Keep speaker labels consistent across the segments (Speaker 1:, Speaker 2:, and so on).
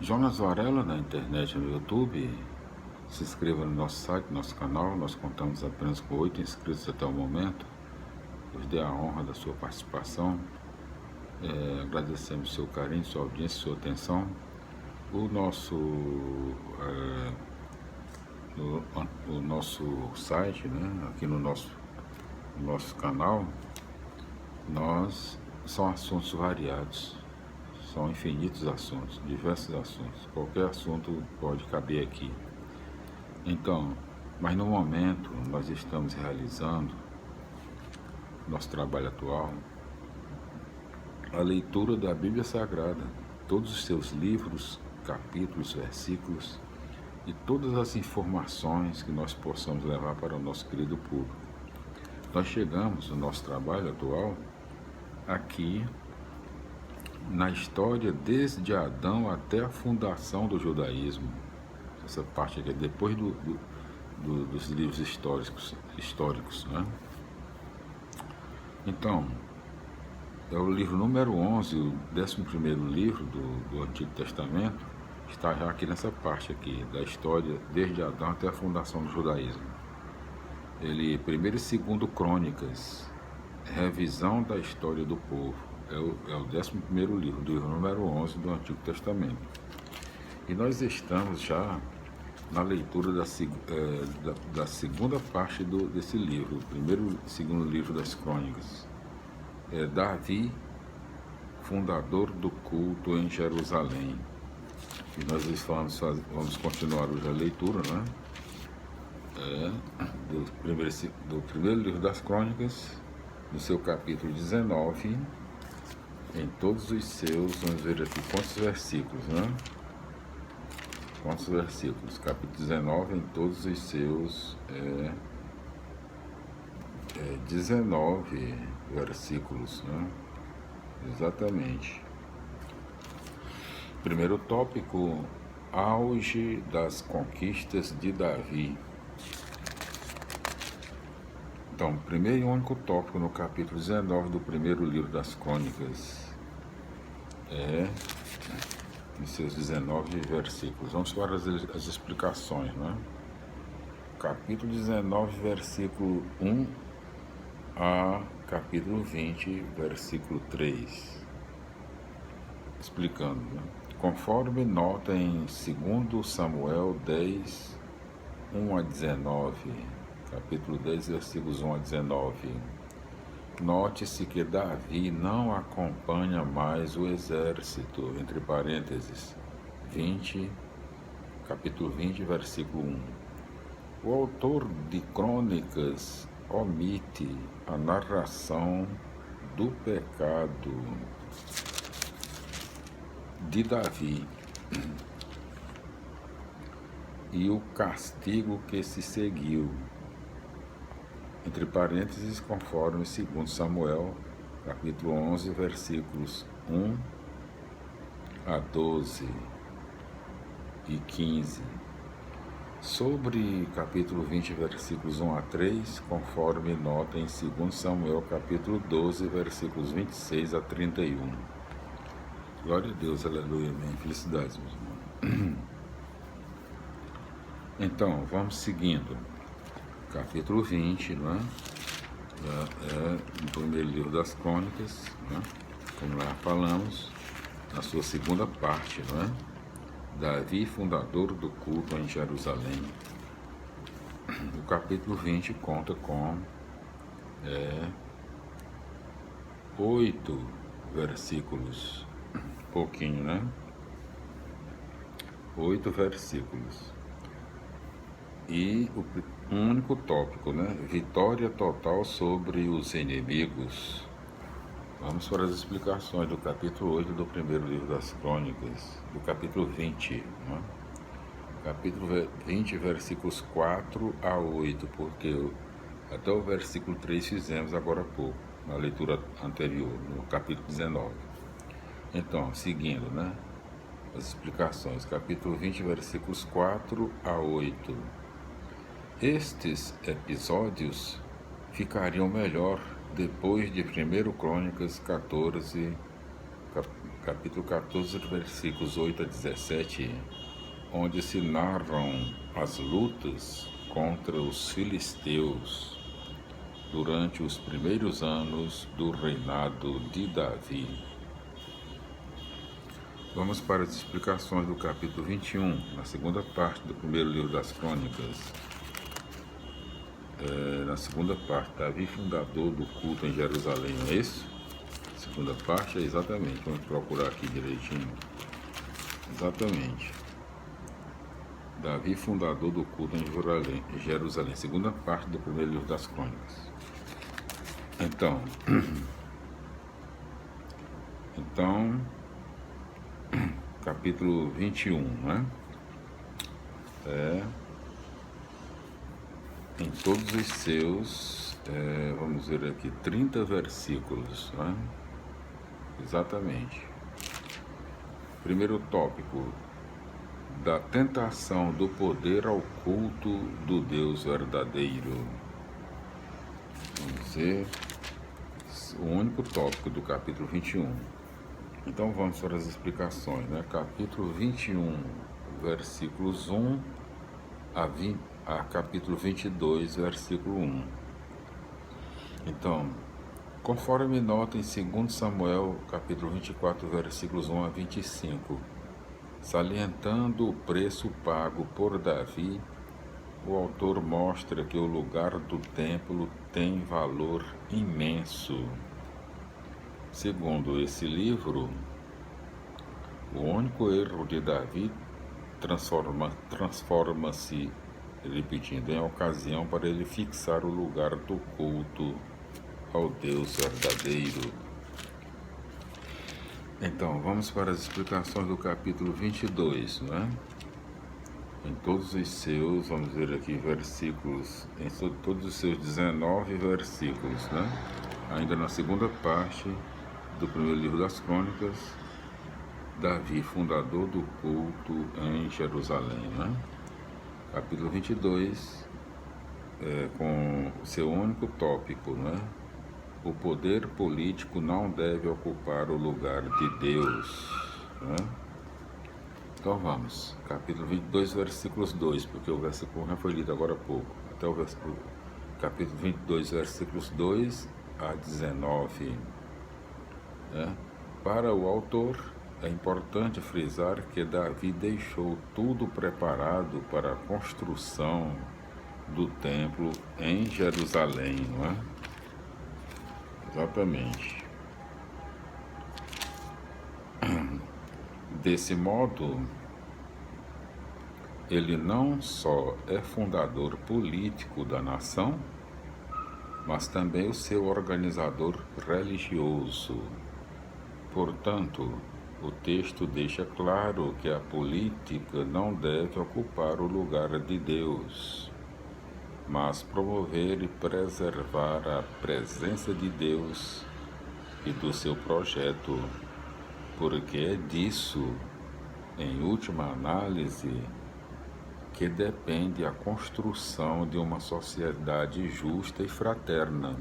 Speaker 1: Jonas Varela na internet, no YouTube. Se inscreva no nosso site, no nosso canal. Nós contamos apenas com 8 inscritos até o momento. Nos dê a honra da sua participação. Agradecemos seu carinho, sua audiência, sua atenção. O nosso site, né, aqui no nosso canal, são assuntos variados, são infinitos assuntos, diversos assuntos, qualquer assunto pode caber aqui. Então, mas no momento nós estamos realizando nosso trabalho atual, a leitura da Bíblia Sagrada, todos os seus livros, capítulos, versículos e todas as informações que nós possamos levar para o nosso querido público. Nós chegamos no nosso trabalho atual aqui na história desde Adão até a fundação do judaísmo. Essa parte aqui é depois dos livros históricos, né? Então, é o livro número 11, o 11º livro do Antigo Testamento, está já aqui nessa parte aqui, da história desde Adão até a fundação do judaísmo. Ele, 1º e 2º Crônicas, revisão da história do povo, é o 11º livro, do livro número 11 do Antigo Testamento. E nós estamos já na leitura da segunda parte desse livro, o 1º e 2º livro das Crônicas. Davi, fundador do culto em Jerusalém. E nós vamos continuar hoje a leitura, né? Do primeiro livro das Crônicas, no seu capítulo 19, em todos os seus, vamos ver aqui quantos versículos, né? Quantos versículos? Capítulo 19, em todos os seus 19 versículos, né? Exatamente. Primeiro tópico, auge das conquistas de Davi. Então, primeiro e único tópico no capítulo 19 do primeiro livro das Crônicas em seus 19 versículos. Vamos para as explicações, né? Capítulo 19, versículo 1 a capítulo 20, versículo 3. Explicando, né? Conforme nota em 2 Samuel 10, 1 a 19, capítulo 10, versículos 1 a 19. Note-se que Davi não acompanha mais o exército, entre parênteses, capítulo 20, versículo 1. O autor de Crônicas omite a narração do pecado de Davi e o castigo que se seguiu, entre parênteses, conforme 2 Samuel, capítulo 11, versículos 1 a 12 e 15. Sobre capítulo 20, versículos 1 a 3, conforme nota em 2 Samuel, capítulo 12, versículos 26 a 31. Glória a Deus, aleluia, amém. Felicidades, meus irmãos. Então, vamos seguindo. Capítulo 20, não é? No primeiro livro das Crônicas, não é? Como lá falamos, na sua segunda parte, não é? Davi, fundador do culto em Jerusalém. O capítulo 20 conta com 8 versículos, pouquinho, né? 8 versículos. E um único tópico, né? Vitória total sobre os inimigos. Vamos para as explicações do capítulo 8 do primeiro livro das Crônicas, do capítulo 20, né? Capítulo 20, versículos 4 a 8, porque até o versículo 3 fizemos agora há pouco, na leitura anterior, no capítulo 19. Então, seguindo, né? As explicações, capítulo 20, versículos 4 a 8. Estes episódios ficariam melhor depois de 1 Crônicas 14, capítulo 14, versículos 8 a 17, onde se narram as lutas contra os filisteus durante os primeiros anos do reinado de Davi. Vamos para as explicações do capítulo 21, na segunda parte do primeiro livro das Crônicas. Na segunda parte, Davi, fundador do culto em Jerusalém, não é isso? Segunda parte é exatamente, vamos procurar aqui direitinho. Exatamente. Davi, fundador do culto em Jerusalém, segunda parte do primeiro livro das Crônicas. Então, capítulo 21, né? Em todos os seus, vamos ver aqui, 30 versículos, né? Exatamente. Primeiro tópico, da tentação do poder ao culto do Deus verdadeiro. Vamos ver o único tópico do capítulo 21. Então vamos para as explicações, né? Capítulo 21, versículos 1 a capítulo 22, versículo 1. Então, conforme nota em 2 Samuel, capítulo 24, versículos 1 a 25, salientando o preço pago por Davi, o autor mostra que o lugar do templo tem valor imenso. Segundo esse livro, o único erro de Davi transforma-se, repetindo, em ocasião para ele fixar o lugar do culto ao Deus verdadeiro. Então, vamos para as explicações do capítulo 22, né? Em todos os seus, vamos ver aqui, versículos, em todos os seus 19 versículos, né? Ainda na segunda parte do primeiro livro das Crônicas, Davi, fundador do culto em Jerusalém, né? Capítulo 22, com seu único tópico, né? O poder político não deve ocupar o lugar de Deus, né? Então vamos, capítulo 22, versículos 2, porque o versículo 1 já foi lido agora há pouco, até o capítulo 22, versículos 2 a 19. Né? Para o autor, é importante frisar que Davi deixou tudo preparado para a construção do templo em Jerusalém, não é? Exatamente. Desse modo, ele não só é fundador político da nação, mas também o seu organizador religioso. Portanto, o texto deixa claro que a política não deve ocupar o lugar de Deus, mas promover e preservar a presença de Deus e do seu projeto, porque é disso, em última análise, que depende a construção de uma sociedade justa e fraterna.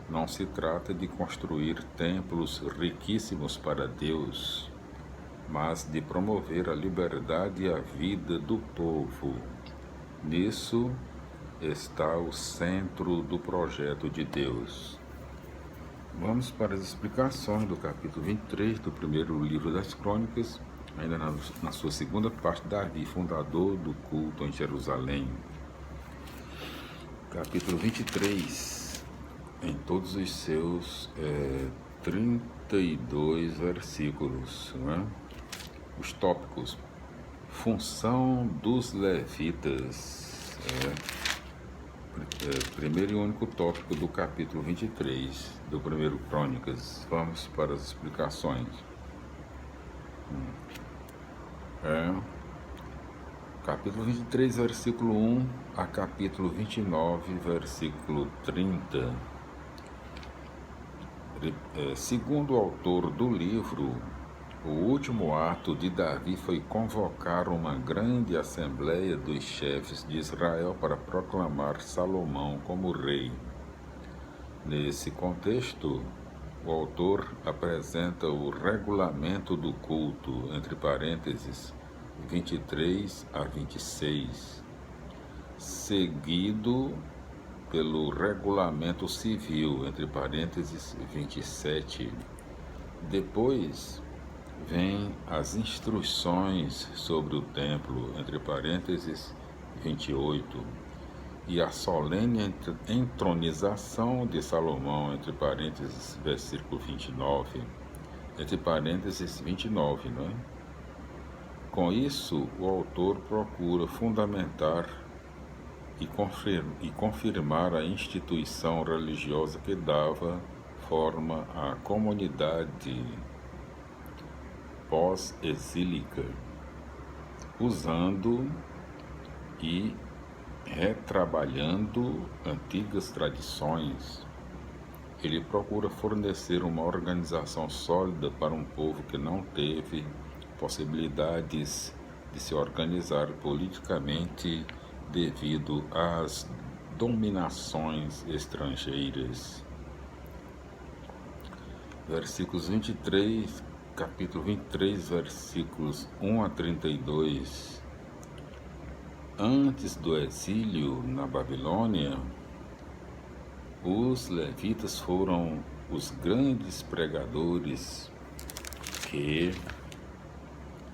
Speaker 1: Não se trata de construir templos riquíssimos para Deus, mas de promover a liberdade e a vida do povo. Nisso está o centro do projeto de Deus. Vamos para as explicações do capítulo 23 do primeiro livro das Crônicas, ainda na sua segunda parte, Davi, fundador do culto em Jerusalém. Capítulo 23, em todos os seus 32 versículos, né? Os tópicos: função dos levitas, primeiro e único tópico do capítulo 23 do primeiro Crônicas. Vamos para as explicações. Capítulo 23, versículo 1 a capítulo 29, versículo 30. Segundo o autor do livro, o último ato de Davi foi convocar uma grande assembleia dos chefes de Israel para proclamar Salomão como rei. Nesse contexto, o autor apresenta o regulamento do culto, entre parênteses, 23 a 26, seguido pelo regulamento civil, entre parênteses, 27. Depois vem as instruções sobre o templo, entre parênteses, 28, e a solene entronização de Salomão, entre parênteses, versículo 29, entre parênteses, 29, não é? Com isso, o autor procura fundamentar e confirmar a instituição religiosa que dava forma à comunidade pós-exílica, usando e retrabalhando antigas tradições. Ele procura fornecer uma organização sólida para um povo que não teve possibilidades de se organizar politicamente devido às dominações estrangeiras. Versículos 23, capítulo 23, versículos 1 a 32. Antes do exílio na Babilônia, os levitas foram os grandes pregadores que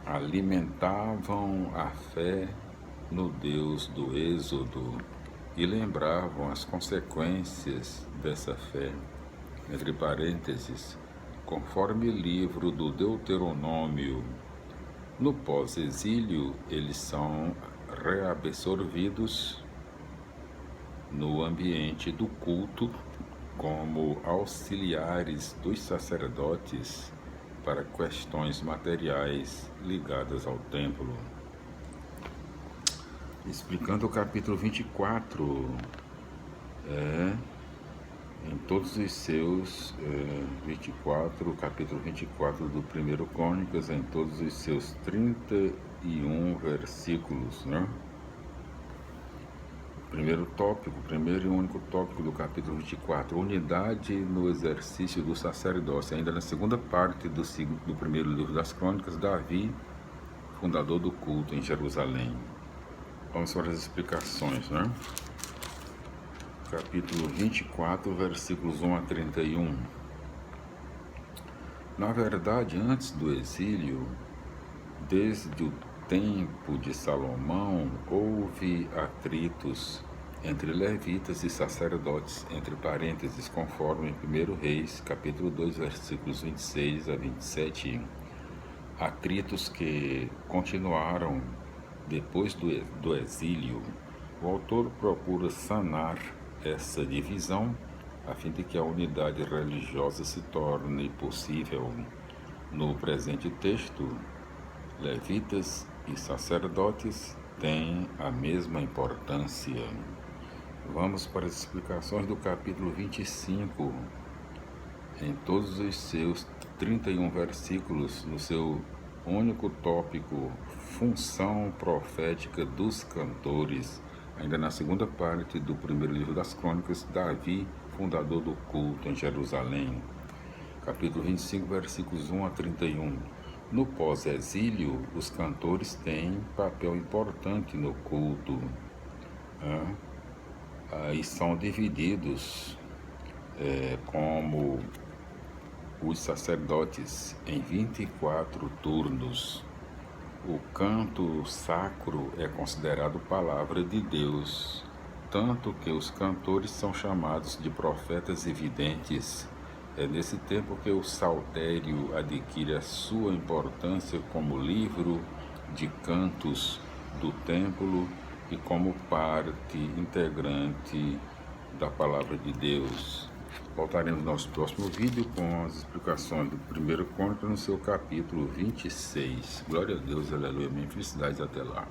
Speaker 1: alimentavam a fé no Deus do Êxodo e lembravam as consequências dessa fé. Entre parênteses, conforme livro do Deuteronômio, no pós-exílio eles são reabsorvidos no ambiente do culto como auxiliares dos sacerdotes para questões materiais ligadas ao templo. Explicando o capítulo 24, em todos os seus 24, capítulo 24 do 1 Crônicas, em todos os seus 31 versículos, né? Primeiro e único tópico do capítulo 24, unidade no exercício do sacerdócio. Ainda na segunda parte do primeiro livro das Crônicas, Davi, fundador do culto em Jerusalém. Vamos para as explicações, né? Capítulo 24, versículos 1 a 31. Na verdade, antes do exílio, desde o tempo de Salomão, houve atritos entre levitas e sacerdotes, entre parênteses, conforme em 1 Reis, capítulo 2, versículos 26 a 27. Atritos que continuaram depois do exílio. O autor procura sanar essa divisão a fim de que a unidade religiosa se torne possível. No presente texto, levitas e sacerdotes têm a mesma importância. Vamos para as explicações do capítulo 25, em todos os seus 31 versículos, no seu único tópico, função profética dos cantores. Ainda na segunda parte do primeiro livro das Crônicas, Davi, fundador do culto em Jerusalém. Capítulo 25, versículos 1 a 31. No pós-exílio, os cantores têm papel importante no culto. E são divididos como os sacerdotes em 24 turnos. O canto sacro é considerado palavra de Deus, tanto que os cantores são chamados de profetas e videntes. É nesse tempo que o saltério adquire a sua importância como livro de cantos do templo e como parte integrante da palavra de Deus. Voltaremos no nosso próximo vídeo com as explicações do 1 Crônicas no seu capítulo 26. Glória a Deus, aleluia, minha felicidade, até lá.